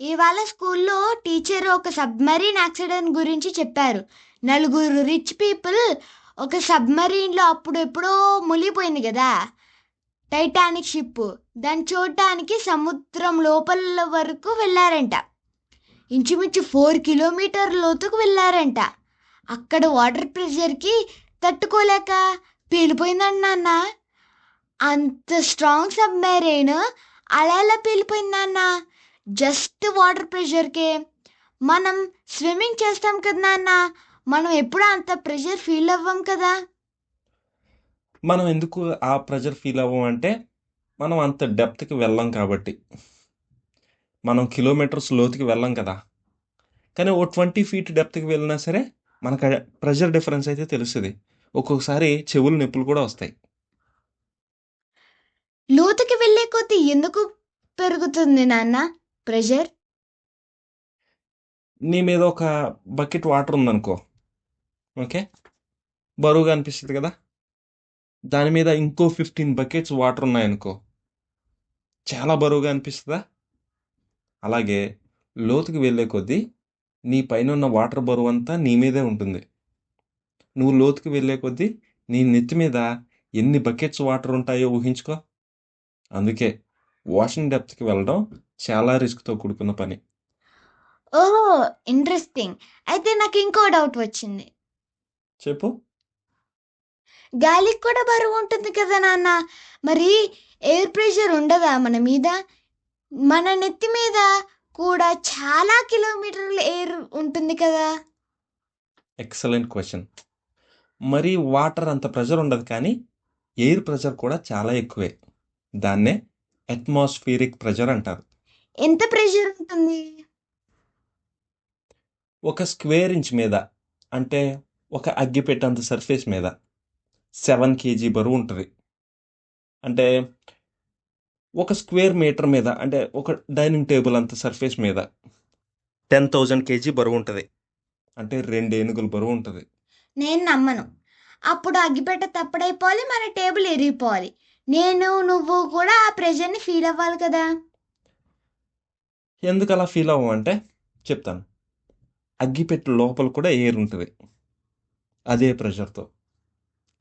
ఇవాళ స్కూల్లో టీచర్ ఒక సబ్మరీన్ యాక్సిడెంట్ గురించి చెప్పారు. నలుగురు రిచ్ పీపుల్ ఒక సబ్మరీన్లో అప్పుడు ఎప్పుడో మునిగిపోయింది కదా, టైటానిక్ షిప్. దాన్ని చూడటానికి సముద్రం లోపల వరకు వెళ్ళారంట. ఇంచుమించు 4 కిలోమీటర్ లోతుకు వెళ్ళారంట. అక్కడ వాటర్ ప్రెషర్కి తట్టుకోలేక పేలిపోయిందంట నాన్న. అంత స్ట్రాంగ్ సబ్మెరైన్ అలా ఎలా పేలిపోయిందన్న? Just water ప్రెషర్కే. మనం స్విమ్మింగ్ చేస్తాం కదా నాన్న, మనం ఎప్పుడు అంత ప్రెషర్ ఫీల్ అవ్వం కదా. మనం ఎందుకు ఆ ప్రెజర్ ఫీల్ అవ్వం అంటే మనం అంత డెప్త్కి వెళ్ళం కాబట్టి. మనం కిలోమీటర్స్ లోతుకి వెళ్ళం కదా. కానీ ఓ 20 ఫీట్ డెప్త్కి వెళ్ళినా సరే మనకు ప్రెషర్ డిఫరెన్స్ అయితే తెలుస్తుంది. ఒక్కొక్కసారి చెవులు నొప్పులు కూడా వస్తాయి. లోతుకి వెళ్ళే కొద్దీ ఎందుకు పెరుగుతుంది నాన్న ప్రెషర్? నీ మీద ఒక బకెట్ వాటర్ ఉందనుకో, ఓకే, బరువుగా అనిపిస్తుంది కదా. దాని మీద ఇంకో 15 బకెట్స్ వాటర్ ఉన్నాయనుకో, చాలా బరువుగా అనిపిస్తుందా? అలాగే లోతుకి వెళ్ళే కొద్దీ నీ పైన ఉన్న వాటర్ బరువు అంతా నీ మీదే ఉంటుంది. నువ్వు లోతుకి వెళ్ళే కొద్దీ నీ నెత్తి మీద ఎన్ని బకెట్స్ వాటర్ ఉంటాయో ఊహించుకో. అందుకే ఓషన్ డెప్త్కి వెళ్ళడం చాలా రిస్క్తో కూడుకున్న పని. ఓహో, ఇంట్రెస్టింగ్. అయితే నాకు ఇంకో డౌట్ వచ్చింది. చెప్పు. గాలికి కూడా బరువు ఉంటుంది కదా నాన్న, మరి ఎయిర్ ప్రెషర్ ఉండదా మన మీద? మన నెత్తి మీద కూడా చాలా కిలోమీటర్ల ఎయిర్ ఉంటుంది కదా. Excellent question. మరి వాటర్ అంత ప్రెషర్ ఉండదు, కానీ ఎయిర్ ప్రెషర్ కూడా చాలా ఎక్కువే. దాన్నే అట్మాస్ఫియరిక్ ప్రెషర్ అంటారు. ఎంత ప్రెషర్ ఉంటుంది? ఒక స్క్వేర్ ఇంచ్ మీద, అంటే ఒక అగ్గిపెట్టంత సర్ఫేస్ మీద 7 kg బరువు ఉంటుంది. అంటే ఒక స్క్వేర్ మీటర్ మీద, అంటే ఒక డైనింగ్ టేబుల్ అంత సర్ఫేస్ మీద 10,000 kg బరువు ఉంటుంది. అంటే 2 ఏనుగుల బరువు ఉంటుంది. నేను నమ్మను. అప్పుడు అగ్గిపెట్ట తప్పడైపోవాలి, మన టేబుల్ ఎరిగిపోవాలి. నువ్వు కూడా ఆ ప్రెషర్ని ఫీల్ అవ్వాలి కదా. ఎందుకు అలా ఫీల్ అవ్వమంటే చెప్తాను. అగ్గిపెట్టె లోపల కూడా ఎయిర్ ఉంటుంది అదే ప్రెషర్తో.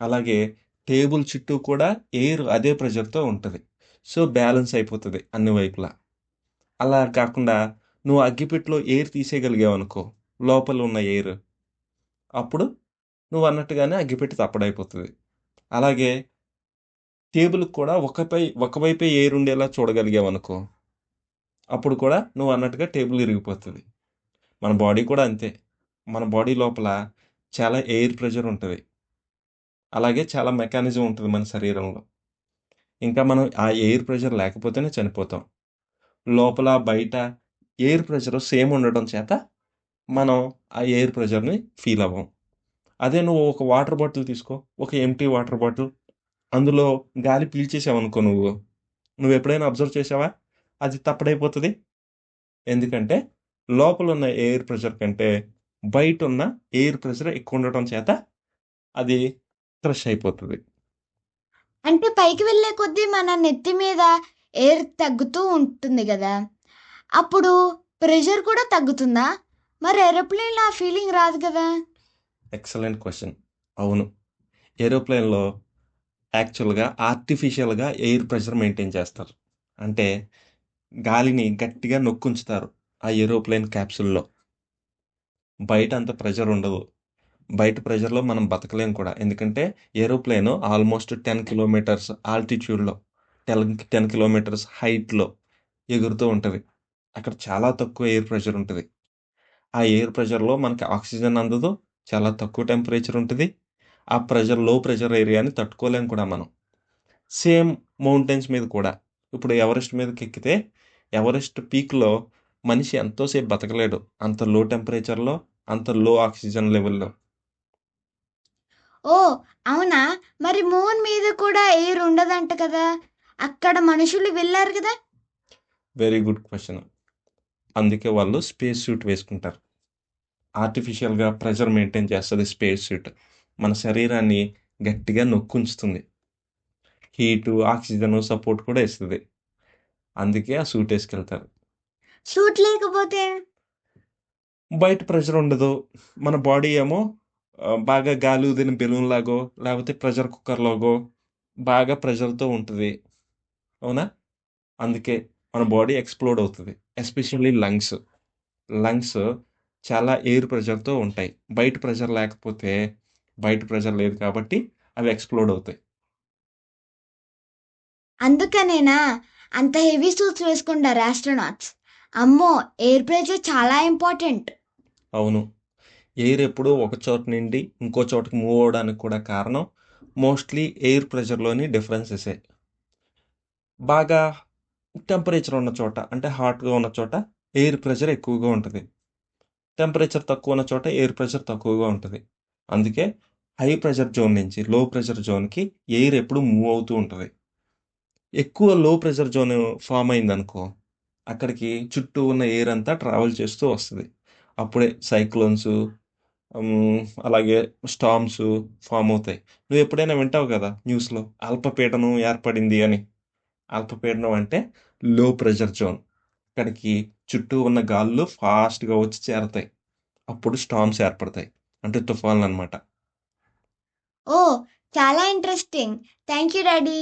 అలాగే టేబుల్ చుట్టూ కూడా ఎయిర్ అదే ప్రెషర్తో ఉంటుంది. సో బ్యాలెన్స్ అయిపోతుంది అన్ని వైపులా. అలా కాకుండా నువ్వు అగ్గిపెట్టెలో ఎయిర్ తీసేయగలిగావు అనుకో, లోపల ఉన్న ఎయిర్, అప్పుడు నువ్వు అన్నట్టుగానే అగ్గిపెట్టె తప్పడైపోతుంది. అలాగే టేబుల్కి కూడా ఒకవైపే ఎయిర్ ఉండేలా చూడగలిగావు అనుకో, అప్పుడు కూడా నువ్వు అన్నట్టుగా టేబుల్ ఇరిగిపోతుంది. మన బాడీ కూడా అంతే. మన బాడీ లోపల చాలా ఎయిర్ ప్రెషర్ ఉంటుంది. అలాగే చాలా మెకానిజం ఉంటుంది మన శరీరంలో. ఇంకా మనం ఆ ఎయిర్ ప్రెషర్ లేకపోతేనే చనిపోతాం. లోపల బయట ఎయిర్ ప్రెషర్ సేమ్ ఉండటం చేత మనం ఆ ఎయిర్ ప్రెషర్ని ఫీల్ అవ్వం. అదే నువ్వు ఒక వాటర్ బాటిల్ తీసుకో, ఒక ఎంటీ వాటర్ బాటిల్, అందులో గాలి పీల్చేసావనుకో, నువ్వు ఎప్పుడైనా అబ్జర్వ్ చేసావా? అది తప్పడైపోతుంది. ఎందుకంటే లోపల ఉన్న ఎయిర్ ప్రెషర్ కంటే బయట ఉన్న ఎయిర్ ప్రెషర్ ఎక్కువ ఉండటం చేత అది క్రష్ అయిపోతుంది. అంటే పైకి వెళ్ళే కొద్దీ మన నెత్తి మీద ఎయిర్ తగ్గుతూ ఉంటుంది కదా, అప్పుడు ప్రెషర్ కూడా తగ్గుతుందా? మరి ఏరోప్లేన్లో ఆ ఫీలింగ్ రాదు కదా. Excellent question. అవును, ఏరోప్లేన్లో యాక్చువల్గా ఆర్టిఫిషియల్గా ఎయిర్ ప్రెషర్ మెయింటైన్ చేస్తారు. అంటే గాలిని గట్టిగా నొక్కుంచుతారు ఆ ఏరోప్లేన్ క్యాప్సుల్లో. బయట అంత ప్రెషర్ ఉండదు. బయట ప్రెషర్లో మనం బతకలేం కూడా. ఎందుకంటే ఏరోప్లేన్ ఆల్మోస్ట్ 10 కిలోమీటర్స్ ఆల్టిట్యూడ్లో, 10 కిలోమీటర్స్ హైట్లో ఎగురుతూ ఉంటుంది. అక్కడ చాలా తక్కువ ఎయిర్ ప్రెషర్ ఉంటుంది. ఆ ఎయిర్ ప్రెషర్లో మనకి ఆక్సిజన్ అందదు, చాలా తక్కువ టెంపరేచర్ ఉంటుంది. ఆ ప్రెషర్, లో ప్రెషర్ ఏరియాని తట్టుకోలేం కూడా మనం. సేమ్ మౌంటైన్స్ మీద కూడా. ఇప్పుడు ఎవరెస్ట్ మీదకి ఎక్కితే ఎవరెస్ట్ పీక్లో మనిషి ఎంతోసేపు బతకలేడు, అంత లో టెంపరేచర్లో, అంత లో ఆక్సిజన్ లెవెల్లో. ఓ అవునా? మరి మూన్ మీద కూడా ఎయిర్ ఉండదంట కదా, అక్కడ మనుషులు వెళ్ళారు కదా. Very good question. అందుకే వాళ్ళు స్పేస్ సూట్ వేసుకుంటారు. ఆర్టిఫిషియల్గా ప్రెషర్ మెయింటైన్ చేస్తుంది స్పేస్ సూట్. మన శరీరాన్ని గట్టిగా నొక్కుంచుతుంది. హీటు, ఆక్సిజన్ సపోర్ట్ కూడా ఇస్తుంది. అందుకే ఆ సూట్ వేసుకెళ్తారు. సూట్ లేకపోతే బయట ప్రెషర్ ఉండదు. మన బాడీ ఏమో బాగా గాలి ఊదిన బెలూన్ లాగో, లేకపోతే ప్రెషర్ కుక్కర్ లాగో బాగా ప్రెషర్‌తో ఉంటది. అవునా? అందుకే మన బాడీ ఎక్స్‌ప్లోడ్ అవుతది. Especially lungs. లంగ్స్ చాలా ఎయిర్ ప్రెషర్‌తో ఉంటాయి. బయట ప్రెషర్ లేదు కాబట్టి అవి ఎక్స్‌ప్లోడ్ అవుతాయి. అందుకనేనా అంత హెవీ సూట్స్ వేసుకుంటారు ఆస్ట్రోనాట్స్. అమ్మో, ఎయిర్ ప్రెషర్ చాలా ఇంపార్టెంట్. అవును. ఎయిర్ ఎప్పుడూ ఒక చోట నుండి ఇంకో చోటకి మూవ్ అవ్వడానికి కూడా కారణం మోస్ట్‌లీ ఎయిర్ ప్రెషర్‌లోని డిఫరెన్సెసే. బాగా టెంపరేచర్ ఉన్న చోట అంటే హాట్‌గా ఉన్న చోట ఎయిర్ ప్రెషర్ ఎక్కువగా ఉంటది. టెంపరేచర్ తక్కువ ఉన్న చోట ఎయిర్ ప్రెషర్ తక్కువగా ఉంటది. అందుకే హై ప్రెషర్ జోన్ నుంచి లో ప్రెషర్ జోన్‌కి ఎయిర్ ఎప్పుడు మూవ్ అవుతూ ఉంటది. ఎక్కువ లో ప్రెషర్ జోన్ ఫార్మ్ అయిందనుకో, అక్కడికి చుట్టూ ఉన్న ఎయిర్ అంతా ట్రావెల్ చేస్తూ వస్తది. అప్పుడే సైక్లోన్స్ అలాగే స్టార్మ్స్ ఫార్మ్ అవుతాయి. నువ్వు ఎప్పుడైనా వింటావు కదా న్యూస్‌లో అల్పపీడనం ఏర్పడింది అని. అల్పపీడనం అంటే లో ప్రెషర్ జోన్. అక్కడికి చుట్టూ ఉన్న గాలులు ఫాస్ట్‌గా వచ్చి చేరతాయి. అప్పుడు స్టార్మ్స్ ఏర్పడతాయి. అంటే తుఫాన్లనమాట. ఓ, చాలా ఇంట్రెస్టింగ్. Thank you daddy.